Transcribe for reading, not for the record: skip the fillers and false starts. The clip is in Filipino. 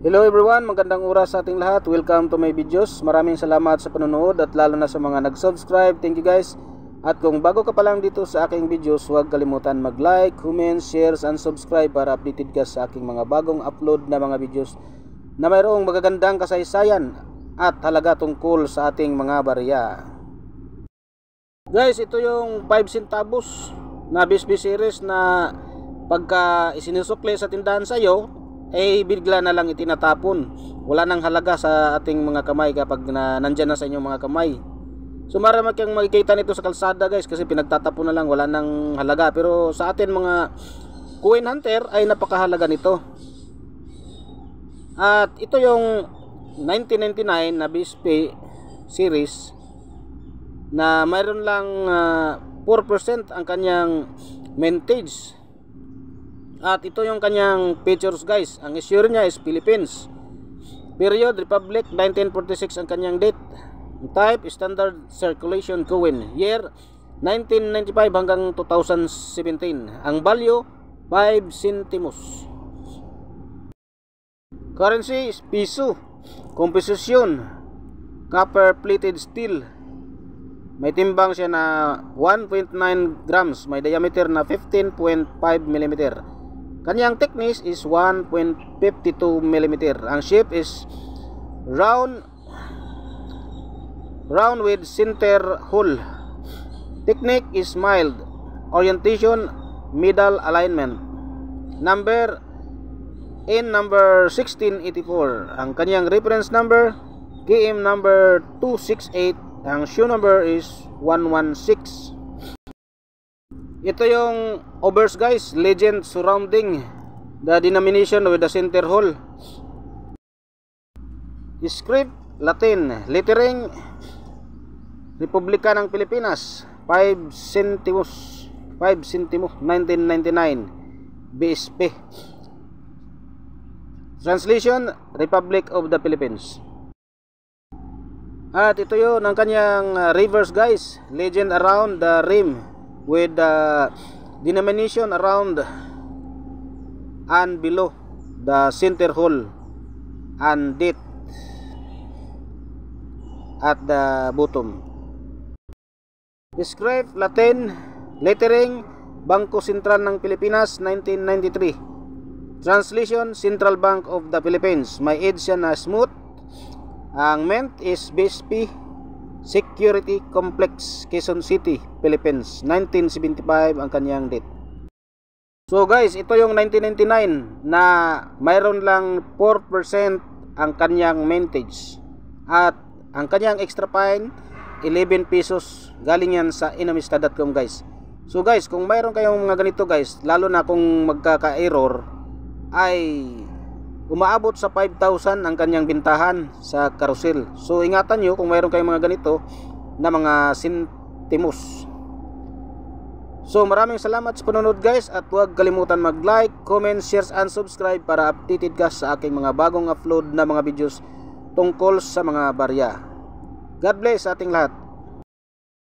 Hello everyone, magandang oras sa ating lahat. Welcome to my videos. Maraming salamat sa panonood at lalo na sa mga nag-subscribe. Thank you guys. At kung bago ka pa lang dito sa aking videos, huwag kalimutan mag-like, comment, share, and subscribe para updated ka sa aking mga bagong upload na mga videos na mayroong magagandang kasaysayan at halaga tungkol sa ating mga barya. Guys, ito yung 5 centavos na BSP series na pagka isinusukli sa tindahan sa iyo, bigla na lang itinatapon. Wala nang halaga sa ating mga kamay kapag nandyan na sa inyong mga kamay. So marami kang makikita nito sa kalsada guys, kasi pinagtatapon na lang, wala nang halaga. Pero sa atin mga coin hunter ay napakahalaga nito. At ito yung 1999 na BSP series na mayroon lang 4% ang kanyang mintage. At ito yung kanyang features guys. Ang issuer niya is Philippines. Period, Republic, 1946 ang kanyang date. Type, Standard Circulation Coin. Year, 1995 hanggang 2017. Ang value, 5 centimos. Currency is piso. Composition, copper plated steel. May timbang siya na 1.9 grams. May diameter na 15.5 mm. Kanyang thickness is 1.52 mm. Ang shape is round with center hole. Technique is mild. Orientation, middle alignment. Number number 1684. Ang kanyang reference number, KM number 268. Ang shoe number is 116. Ito yung obverse guys, legend surrounding the denomination with the center hole. Script, Latin, lettering, Republika ng Pilipinas, 5 centimos, 1999, BSP. Translation, Republic of the Philippines. At ito yun ang kanyang reverse guys, legend around the rim with the denomination around and below the center hole and date at the bottom. Script, Latin, lettering, Bangko Sentral ng Pilipinas, 1993. Translation, Central Bank of the Philippines. May edge siya na smooth. Ang mint is BSP Security Complex, Quezon City, Philippines, 1975 ang kanyang date. So guys, ito yung 1999 na mayroon lang 4% ang kanyang mintage. At ang kanyang extra fine 11 pesos. Galing yan sa inamistad.com guys. So guys, kung mayroon kayong mga ganito guys, lalo na kung magkaka-error, ay umaabot sa 5,000 ang kanyang bintahan sa carousel. So ingatan nyo kung mayroon kayong mga ganito na mga centimos. So maraming salamat sa panonood guys, at huwag kalimutan mag-like, comment, share, and subscribe para updated ka sa aking mga bagong upload na mga videos tungkol sa mga barya. God bless sa ating lahat.